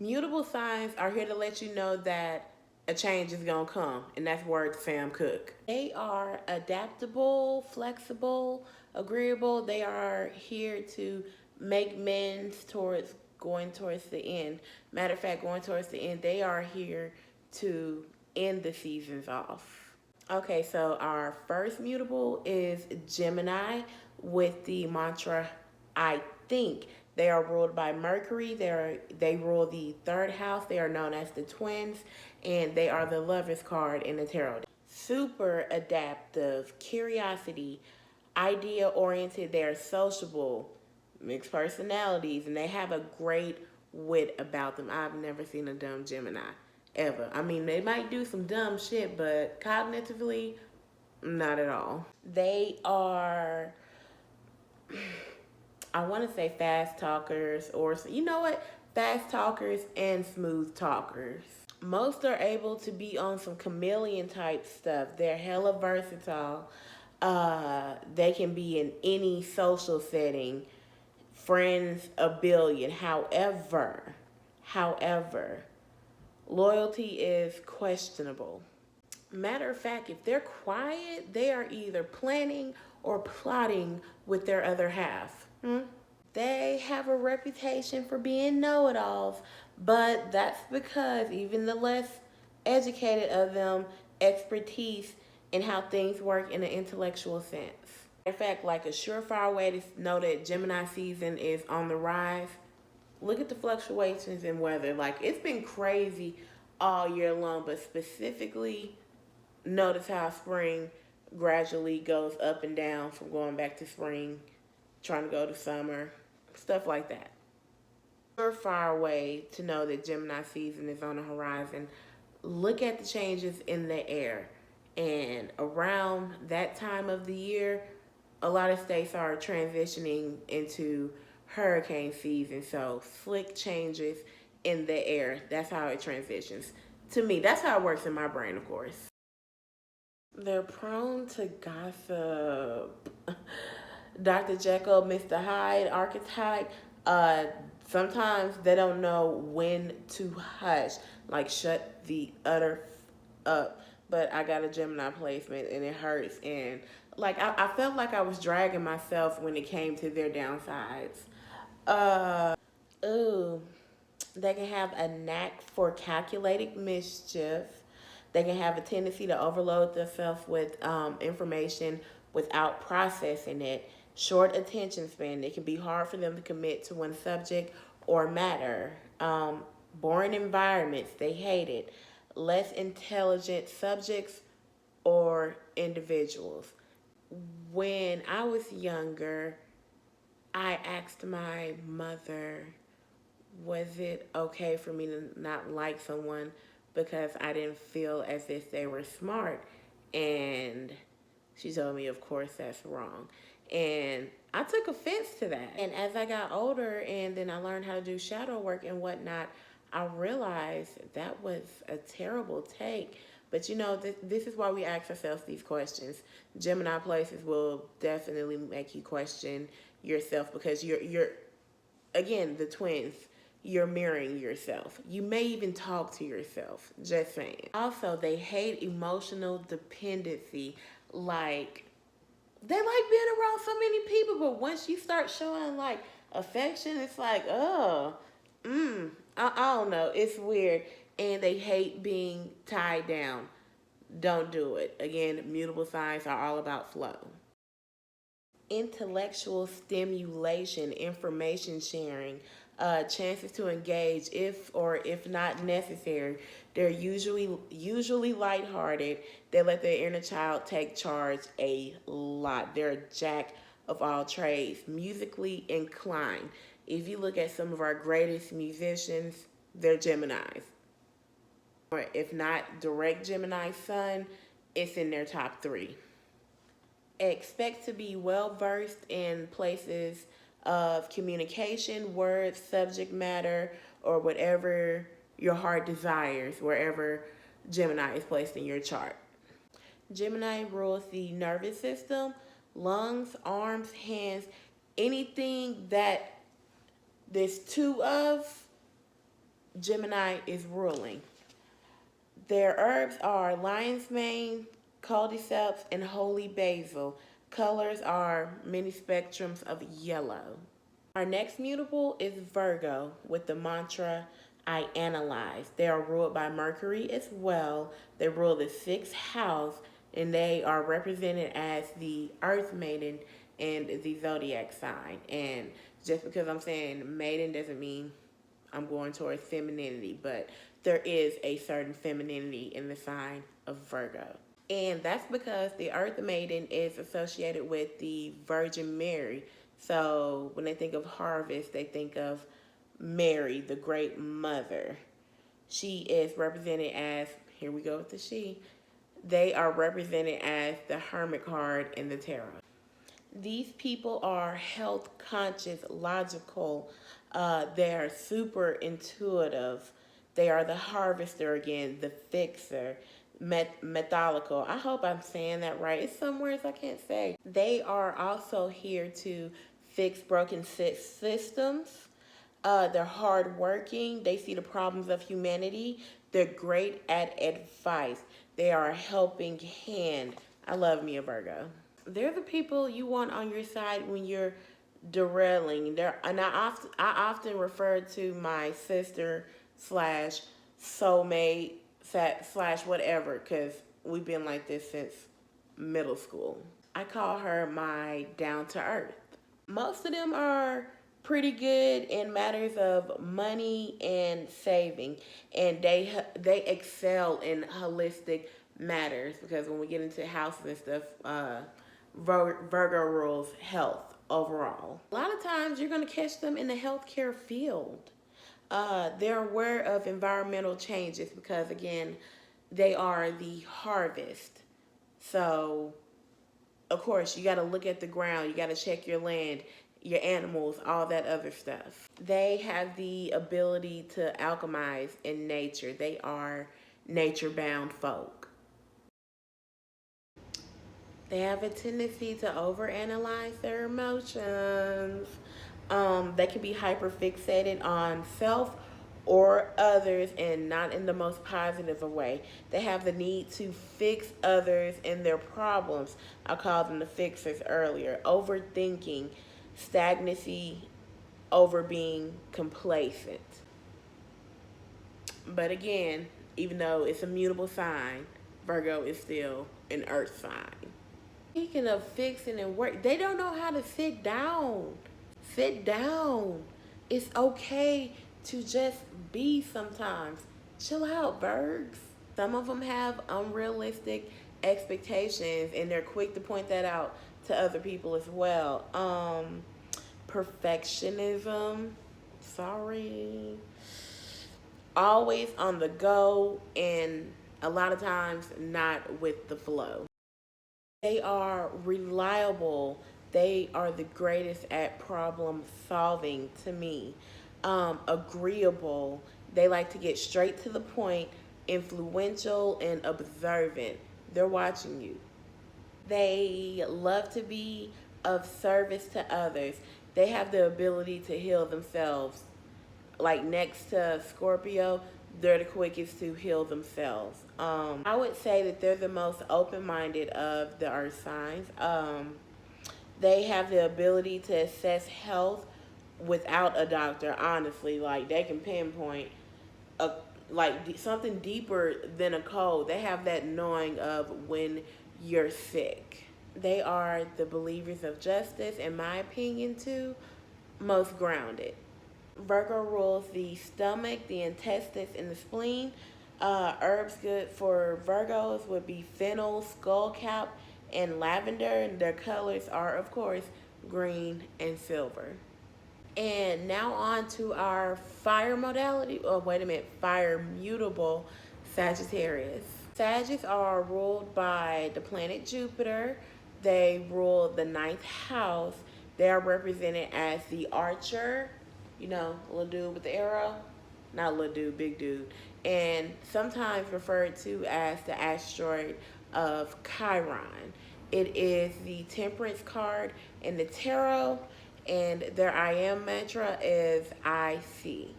Mutable signs are here to let you know that a change is going to come, and that's word to Sam Cooke. They are adaptable, flexible, agreeable. They are here to make amends towards going towards the end. Matter of fact, going towards the end, they are here to end the seasons off. Okay, so our first mutable is Gemini with the mantra, I think. They are ruled by Mercury. They rule the third house. They are known as the twins, and they are the Lovers card in the tarot. Super adaptive, curiosity, idea oriented. They are sociable, mixed personalities, and they have a great wit about them. I've never seen a dumb Gemini ever. I mean, they might do some dumb shit, but cognitively, not at all. They are, I want to say fast talkers, or you know what? Fast talkers and smooth talkers. Most are able to be on some chameleon type stuff. They're hella versatile. They can be in any social setting. Friends a billion. However, loyalty is questionable. Matter of fact, if they're quiet, they are either planning or plotting with their other half. They have a reputation for being know-it-alls, but that's because even the less educated of them, expertise in how things work in an intellectual sense. In fact, like a surefire way to know that Gemini season is on the rise, look at the fluctuations in weather. Like, it's been crazy all year long, but specifically notice how spring gradually goes up and down from going back to spring, trying to go to summer, stuff like that. Surefire way to know that Gemini season is on the horizon. Look at the changes in the air. And around that time of the year, a lot of states are transitioning into hurricane season. So slick changes in the air. That's how it transitions. To me, that's how it works in my brain, of course. They're prone to gossip. Dr. Jekyll, Mr. Hyde archetype. Sometimes they don't know when to hush, like shut the utter up. But I got a Gemini placement and it hurts. And like I felt like I was dragging myself when it came to their downsides. Ooh, they can have a knack for calculated mischief. They can have a tendency to overload themselves with information without processing it. Short attention span. It can be hard for them to commit to one subject or matter. Boring environments. They hate it. Less intelligent subjects or individuals. When I was younger, I asked my mother, was it okay for me to not like someone because I didn't feel as if they were smart? And she told me, of course, that's wrong. And I took offense to that. And as I got older and then I learned how to do shadow work and whatnot, I realized that was a terrible take. But you know, this is why we ask ourselves these questions. Gemini places will definitely make you question yourself because you're again, the twins, you're mirroring yourself. You may even talk to yourself, just saying. Also, they hate emotional dependency. Like, they like being around so many people, but once you start showing like affection, it's like, I don't know. It's weird. And they hate being tied down. Don't do it. Again, mutable signs are all about flow. Intellectual stimulation, information sharing, chances to engage if or if not necessary. They're usually lighthearted. They let their inner child take charge a lot. They're a jack of all trades, musically inclined. If you look at some of our greatest musicians, they're Geminis. Or if not direct Gemini sun, it's in their top 3. Expect to be well versed in places of communication, words, subject matter, or whatever your heart desires, wherever Gemini is placed in your chart. Gemini rules the nervous system, lungs, arms, hands, anything that there's 2 of, Gemini is ruling. Their herbs are lion's mane, cordyceps, and holy basil. Colors are many spectrums of yellow. Our next mutable is Virgo with the mantra I analyze. They are ruled by Mercury as well. They rule the sixth house and they are represented as the earth maiden and the zodiac sign. And just because I'm saying maiden doesn't mean I'm going towards femininity, but there is a certain femininity in the sign of Virgo. And that's because the Earth Maiden is associated with the Virgin Mary. So when they think of harvest, they think of Mary, the great mother. She is represented as, here we go with the she, they are represented as the Hermit card in the tarot. These people are health conscious, logical, they are super intuitive. They are the harvester again, the fixer, methodical. I hope I'm saying that right. It's some words I can't say. They are also here to fix broken systems. They're hardworking. They see the problems of humanity. They're great at advice. They are a helping hand. I love me a Virgo. They're the people you want on your side when you're derailing. And I often refer to my sister slash soulmate slash whatever because we've been like this since middle school. I call her my down to earth. Most of them are pretty good in matters of money and saving, and they excel in holistic matters because when we get into houses and stuff, Virgo rules health overall. A lot of times you're going to catch them in the healthcare field. They're aware of environmental changes because, again, they are the harvest. So, of course, you got to look at the ground. You got to check your land, your animals, all that other stuff. They have the ability to alchemize in nature. They are nature-bound folk. They have a tendency to overanalyze their emotions. They can be hyperfixated on self or others and not in the most positive of way. They have the need to fix others and their problems. I called them the fixers earlier. Overthinking, stagnancy over being complacent. But again, even though it's a mutable sign, Virgo is still an earth sign. Speaking of fixing and work, they don't know how to sit down. Sit down. It's okay to just be sometimes. Chill out, Virgs. Some of them have unrealistic expectations and they're quick to point that out to other people as well. Perfectionism. Sorry. Always on the go and a lot of times not with the flow. They are reliable. They are the greatest at problem solving to me. Agreeable. They like to get straight to the point, influential and observant. They're watching you. They love to be of service to others. They have the ability to heal themselves. Like next to Scorpio, they're the quickest to heal themselves. I would say that they're the most open-minded of the earth signs. They have the ability to assess health without a doctor, honestly. Like they can pinpoint a something deeper than a cold. They have that knowing of when you're sick. They are the believers of justice, in my opinion, too, most grounded. Virgo rules the stomach, the intestines, and the spleen. Herbs good for Virgos would be fennel, skullcap, and lavender. And their colors are, of course, green and silver. And now on to our fire modality. Oh, wait a minute. Fire mutable Sagittarius. Sagittarius are ruled by the planet Jupiter. They rule the ninth house. They are represented as the archer, you know, little dude with the arrow. Not little dude, big dude. And sometimes referred to as the asteroid of Chiron. It is the temperance card in the tarot, and their I am mantra is I see.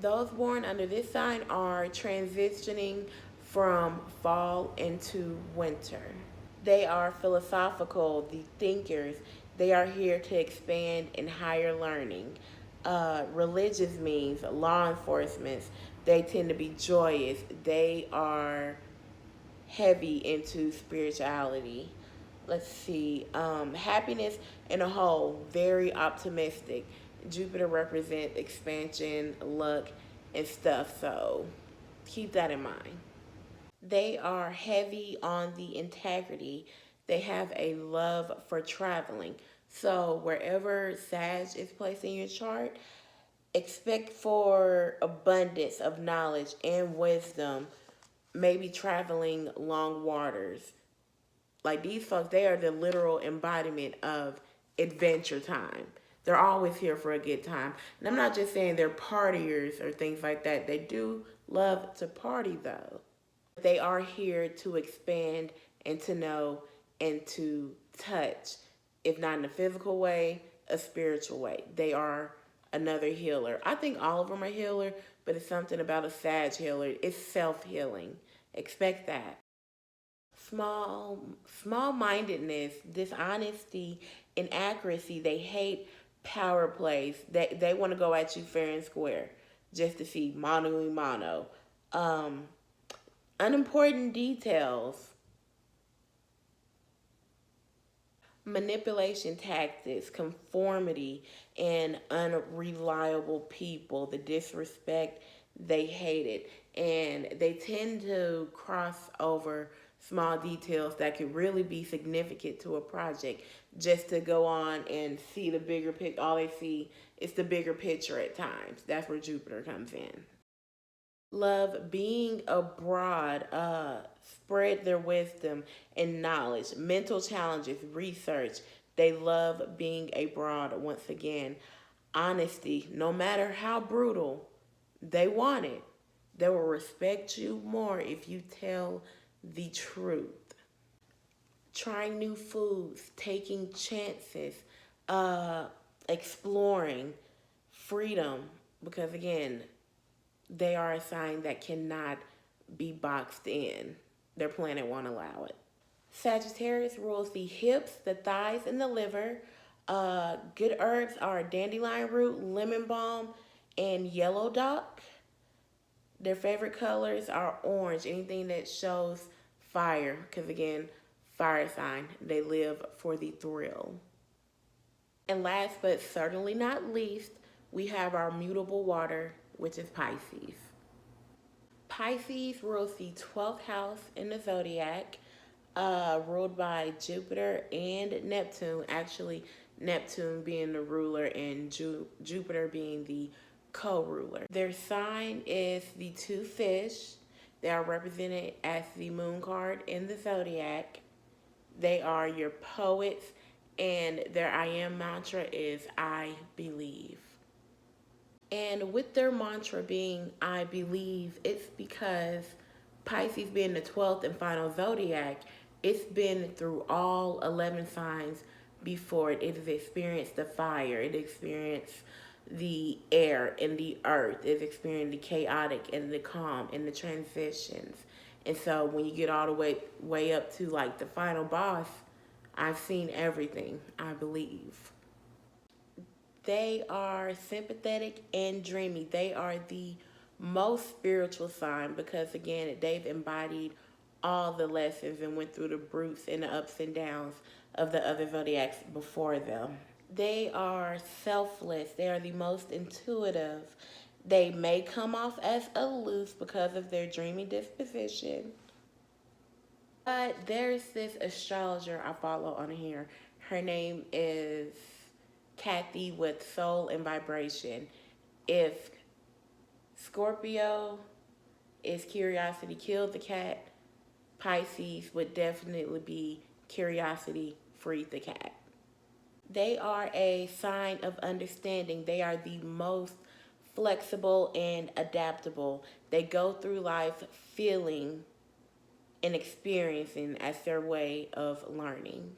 Those born under this sign are transitioning from fall into winter. They are philosophical, the thinkers. They are here to expand in higher learning. Religious means law enforcement. They tend to be joyous. They are heavy into spirituality. Let's see. Happiness in a whole, very optimistic. Jupiter represents expansion, luck, and stuff. So keep that in mind. They are heavy on the integrity. They have a love for traveling. So wherever Sag is placed in your chart, expect for abundance of knowledge and wisdom, maybe traveling long waters. Like these folks, they are the literal embodiment of adventure time. They're always here for a good time. And I'm not just saying they're partiers or things like that. They do love to party though. They are here to expand and to know and to touch, if not in a physical way, a spiritual way. They are another healer. I think all of them are healer, but it's something about a Sag healer. It's self-healing. Expect that. Small small-mindedness, dishonesty, inaccuracy. They hate power plays. They want to go at you fair and square just to see mano y mano. Um, Unimportant details, manipulation tactics, conformity, and unreliable people. The disrespect, they hate it. And they tend to cross over small details that could really be significant to a project just to go on and see the bigger picture. All they see is the bigger picture at times. That's where Jupiter comes in. Love being abroad, spread their wisdom and knowledge, mental challenges, research. They love being abroad once again. Honesty, no matter how brutal, they want it. They will respect you more if you tell the truth. Trying new foods, taking chances, uh, exploring, freedom, because again, they are a sign that cannot be boxed in. Their planet won't allow it. Sagittarius rules the hips, the thighs, and the liver. Good herbs are dandelion root, lemon balm, and yellow dock. Their favorite colors are orange, anything that shows fire, because again, fire sign. They live for the thrill. And last but certainly not least, we have our mutable water, which is Pisces. Pisces rules the 12th house in the zodiac, ruled by Jupiter and Neptune. Actually, Neptune being the ruler and Jupiter being the co ruler. Their sign is the two fish. They are represented as the moon card in the zodiac. They are your poets, and their I am mantra is I believe. And with their mantra being I believe, it's because Pisces being the 12th and final zodiac, it's been through all 11 signs before it. It has experienced the fire, it experienced the air and the earth, it's experienced the chaotic and the calm and the transitions. And so when you get all the way up to like the final boss, I've seen everything, I believe. They are sympathetic and dreamy. They are the most spiritual sign because, again, they've embodied all the lessons and went through the brutes and the ups and downs of the other zodiacs before them. They are selfless. They are the most intuitive. They may come off as aloof because of their dreamy disposition. But there's this astrologer I follow on here. Her name is Kathy with Soul and Vibration. If Scorpio is curiosity killed the cat, Pisces would definitely be curiosity freed the cat. They are a sign of understanding. They are the most flexible and adaptable. They go through life feeling and experiencing as their way of learning.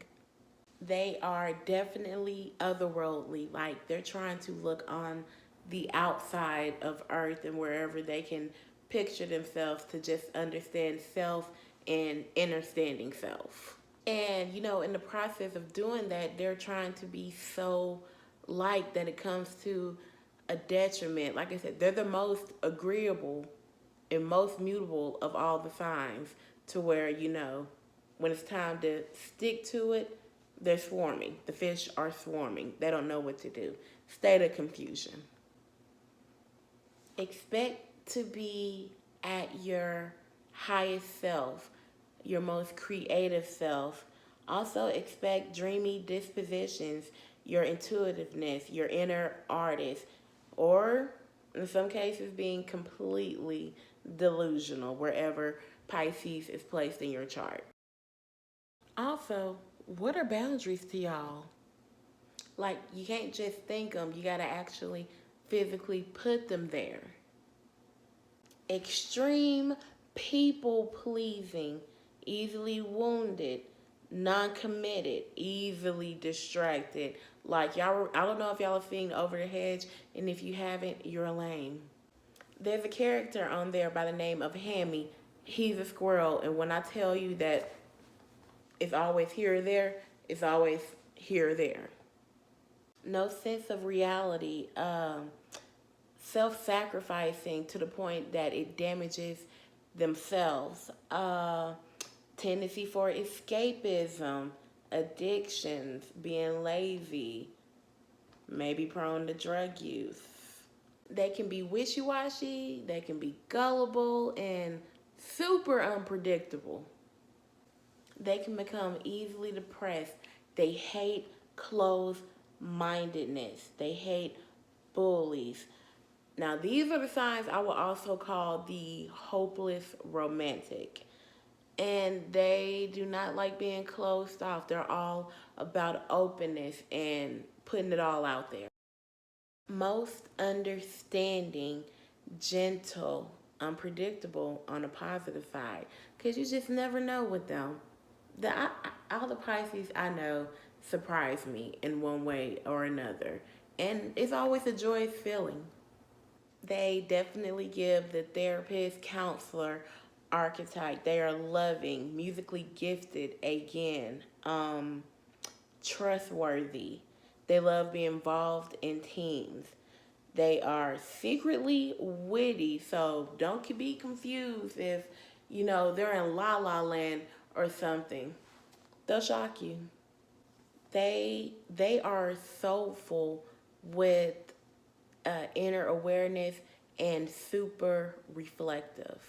They are definitely otherworldly. Like they're trying to look on the outside of Earth and wherever they can picture themselves to just understand self and understanding self. And, in the process of doing that, they're trying to be so like that it comes to a detriment. Like I said, they're the most agreeable and most mutable of all the signs to where, when it's time to stick to it, they're swarming. The fish are swarming. They don't know what to do. State of confusion. Expect to be at your highest self, your most creative self. Also expect dreamy dispositions, your intuitiveness, your inner artist, or in some cases being completely delusional wherever Pisces is placed in your chart. Also, what are boundaries to y'all? Like, you can't just think them, you gotta actually physically put them there. Extreme people pleasing, easily wounded, non-committed, easily distracted. Like, y'all, I don't know if y'all have seen Over the Hedge, and if you haven't, you're lame. There's a character on there by the name of Hammy. He's a squirrel, and when I tell you that it's always here or there, it's always here or there. No sense of reality, self-sacrificing to the point that it damages themselves, tendency for escapism, addictions, being lazy, maybe prone to drug use. They can be wishy-washy, they can be gullible, and super unpredictable. They can become easily depressed. They hate closed-mindedness. They hate bullies. Now, these are the signs I will also call the hopeless romantic. And they do not like being closed off. They're all about openness and putting it all out there. Most understanding, gentle, unpredictable on the positive side. Because you just never know with them. All the Pisces I know surprise me in one way or another. And it's always a joyous feeling. They definitely give the therapist, counselor archetype. They are loving, musically gifted, again, trustworthy. They love being involved in teams. They are secretly witty, so don't be confused if, they're in La La Land or something. They'll shock you. They are soulful with inner awareness and super reflective.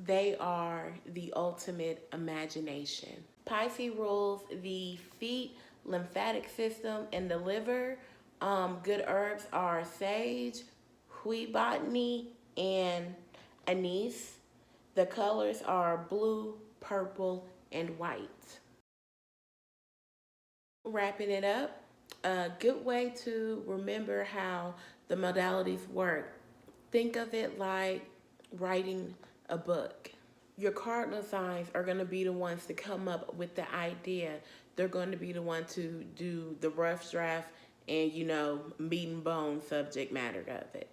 They are the ultimate imagination. Pisces rules the feet, lymphatic system, and the liver. Good herbs are sage, wheat botany, and anise. The colors are blue, purple, and white. Wrapping it up, a good way to remember how the modalities work. Think of it like writing a book. Your cardinal signs are going to be the ones to come up with the idea. They're going to be the one to do the rough draft and, meat and bone subject matter of it.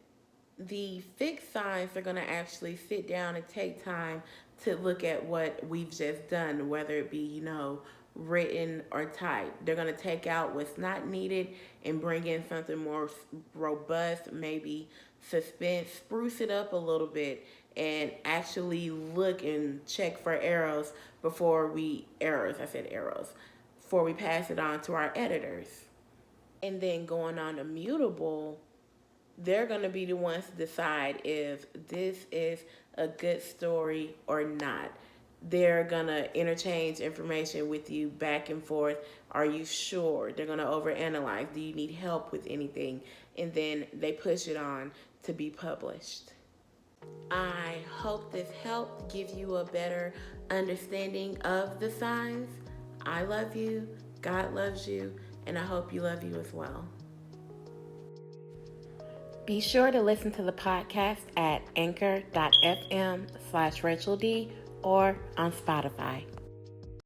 The fixed signs are going to actually sit down and take time to look at what we've just done, whether it be, written or typed. They're going to take out what's not needed and bring in something more robust, maybe suspense, spruce it up a little bit, and actually look and check for before we pass it on to our editors. And then going on to Mutable, they're going to be the ones to decide if this is a good story or not. They're going to interchange information with you back and forth. Are you sure? They're going to overanalyze. Do you need help with anything? And then they push it on to be published. I hope this helped give you a better understanding of the signs. I love you, God loves you, and I hope you love you as well. Be sure to listen to the podcast at anchor.fm/RachelD or on Spotify.